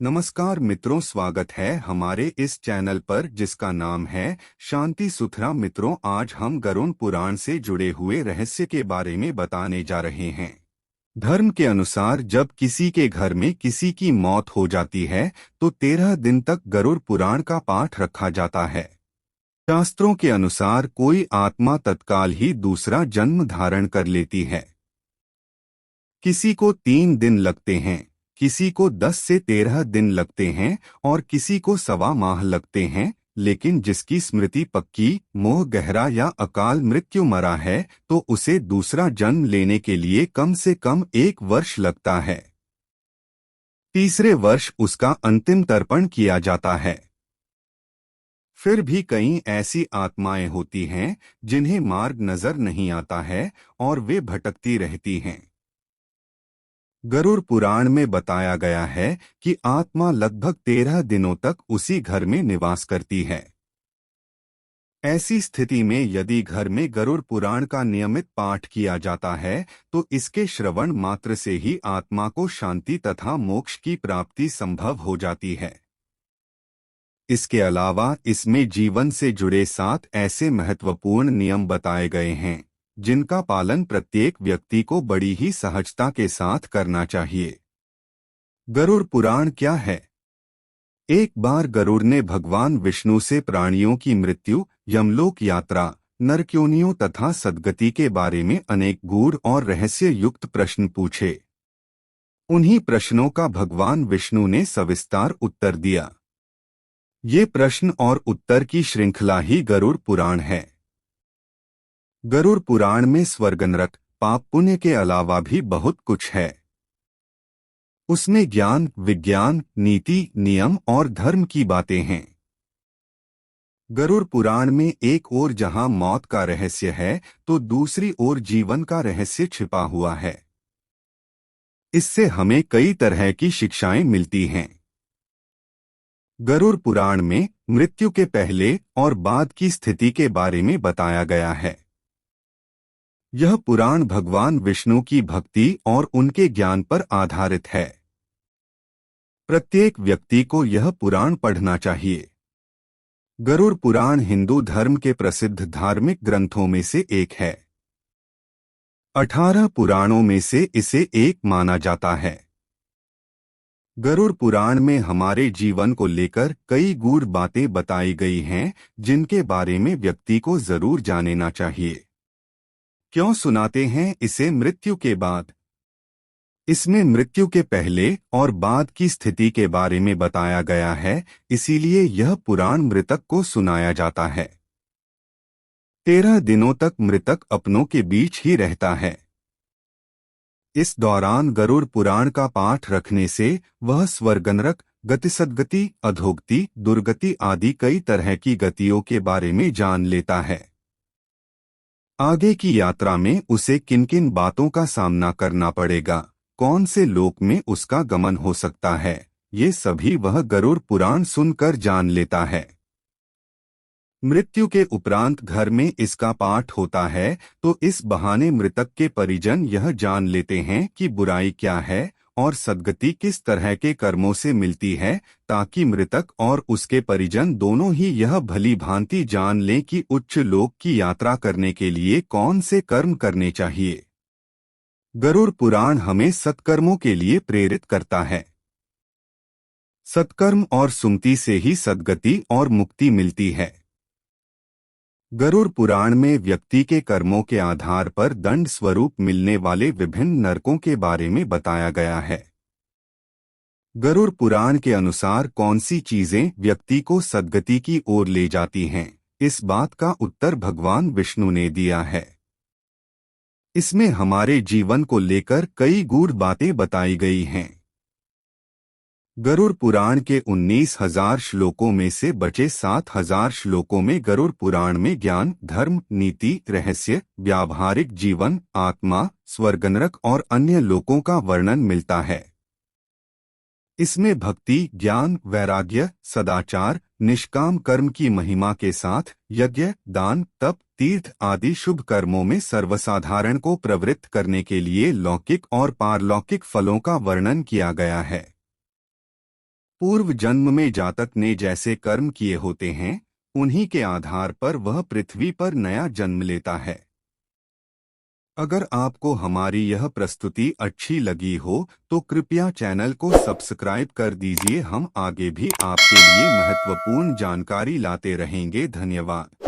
नमस्कार मित्रों, स्वागत है हमारे इस चैनल पर जिसका नाम है शांति सुथरा। मित्रों, आज हम गरुड़ पुराण से जुड़े हुए रहस्य के बारे में बताने जा रहे हैं। धर्म के अनुसार जब किसी के घर में किसी की मौत हो जाती है तो 13 दिन तक गरुड़ पुराण का पाठ रखा जाता है। शास्त्रों के अनुसार कोई आत्मा तत्काल ही दूसरा जन्म धारण कर लेती है। किसी को 3 दिन लगते हैं, किसी को 10 से 13 दिन लगते हैं और किसी को सवा माह लगते हैं। लेकिन जिसकी स्मृति पक्की, मोह गहरा या अकाल मृत्यु मरा है तो उसे दूसरा जन्म लेने के लिए कम से कम 1 वर्ष लगता है। तीसरे वर्ष उसका अंतिम तर्पण किया जाता है। फिर भी कई ऐसी आत्माएं होती हैं जिन्हें मार्ग नजर नहीं आता है और वे भटकती रहती हैं। गरुड़ पुराण में बताया गया है कि आत्मा लगभग 13 दिनों तक उसी घर में निवास करती है। ऐसी स्थिति में यदि घर में गरुड़ पुराण का नियमित पाठ किया जाता है तो इसके श्रवण मात्र से ही आत्मा को शांति तथा मोक्ष की प्राप्ति संभव हो जाती है। इसके अलावा इसमें जीवन से जुड़े 7 ऐसे महत्वपूर्ण नियम बताए गए हैं जिनका पालन प्रत्येक व्यक्ति को बड़ी ही सहजता के साथ करना चाहिए। गरुड़ पुराण क्या है? एक बार गरुड़ ने भगवान विष्णु से प्राणियों की मृत्यु, यमलोक यात्रा, नरकयोनियों तथा सद्गति के बारे में अनेक गूढ़ और रहस्य युक्त प्रश्न पूछे। उन्हीं प्रश्नों का भगवान विष्णु ने सविस्तार उत्तर दिया। ये प्रश्न और उत्तर की श्रृंखला ही गरुड़ पुराण है। गरुड़ पुराण में स्वर्ग नरक, पाप पुण्य के अलावा भी बहुत कुछ है। उसमें ज्ञान, विज्ञान, नीति, नियम और धर्म की बातें हैं। गरुड़ पुराण में एक ओर जहां मौत का रहस्य है तो दूसरी ओर जीवन का रहस्य छिपा हुआ है। इससे हमें कई तरह की शिक्षाएं मिलती हैं। गरुड़ पुराण में मृत्यु के पहले और बाद की स्थिति के बारे में बताया गया है। यह पुराण भगवान विष्णु की भक्ति और उनके ज्ञान पर आधारित है। प्रत्येक व्यक्ति को यह पुराण पढ़ना चाहिए। गरुड़ पुराण हिंदू धर्म के प्रसिद्ध धार्मिक ग्रंथों में से एक है। 18 पुराणों में से इसे एक माना जाता है। गरुड़ पुराण में हमारे जीवन को लेकर कई गूढ़ बातें बताई गई हैं जिनके बारे में व्यक्ति को जरूर जानना चाहिए। क्यों सुनाते हैं इसे मृत्यु के बाद? इसमें मृत्यु के पहले और बाद की स्थिति के बारे में बताया गया है, इसीलिए यह पुराण मृतक को सुनाया जाता है। 13 दिनों तक मृतक अपनों के बीच ही रहता है। इस दौरान गरुड़ पुराण का पाठ रखने से वह स्वर्ग नरक, गति सद्गति, अधोगति, दुर्गति आदि कई तरह की गतियों के बारे में जान लेता है। आगे की यात्रा में उसे किन किन बातों का सामना करना पड़ेगा, कौन से लोक में उसका गमन हो सकता है, ये सभी वह गरुड़ पुराण सुनकर जान लेता है। मृत्यु के उपरांत घर में इसका पाठ होता है तो इस बहाने मृतक के परिजन यह जान लेते हैं कि बुराई क्या है और सद्गति किस तरह के कर्मों से मिलती है, ताकि मृतक और उसके परिजन दोनों ही यह भली भांति जान लें कि उच्च लोक की यात्रा करने के लिए कौन से कर्म करने चाहिए। गरुड़ पुराण हमें सत्कर्मों के लिए प्रेरित करता है। सत्कर्म और सुमति से ही सद्गति और मुक्ति मिलती है। गरुड़ पुराण में व्यक्ति के कर्मों के आधार पर दंड स्वरूप मिलने वाले विभिन्न नरकों के बारे में बताया गया है। गरुड़ पुराण के अनुसार कौन सी चीजें व्यक्ति को सद्गति की ओर ले जाती हैं, इस बात का उत्तर भगवान विष्णु ने दिया है। इसमें हमारे जीवन को लेकर कई गूढ़ बातें बताई गई हैं। गरुड़ पुराण के 19,000 श्लोकों में से बचे 7,000 श्लोकों में गरुड़ पुराण में ज्ञान, धर्म, नीति, रहस्य, व्यावहारिक जीवन, आत्मा, स्वर्ग नरक और अन्य लोकों का वर्णन मिलता है। इसमें भक्ति, ज्ञान, वैराग्य, सदाचार, निष्काम कर्म की महिमा के साथ यज्ञ, दान, तप, तीर्थ आदि शुभ कर्मों में सर्वसाधारण को प्रवृत्त करने के लिए लौकिक और पारलौकिक फलों का वर्णन किया गया है। पूर्व जन्म में जातक ने जैसे कर्म किए होते हैं, उन्हीं के आधार पर वह पृथ्वी पर नया जन्म लेता है। अगर आपको हमारी यह प्रस्तुति अच्छी लगी हो तो कृपया चैनल को सब्सक्राइब कर दीजिए। हम आगे भी आपके लिए महत्वपूर्ण जानकारी लाते रहेंगे। धन्यवाद।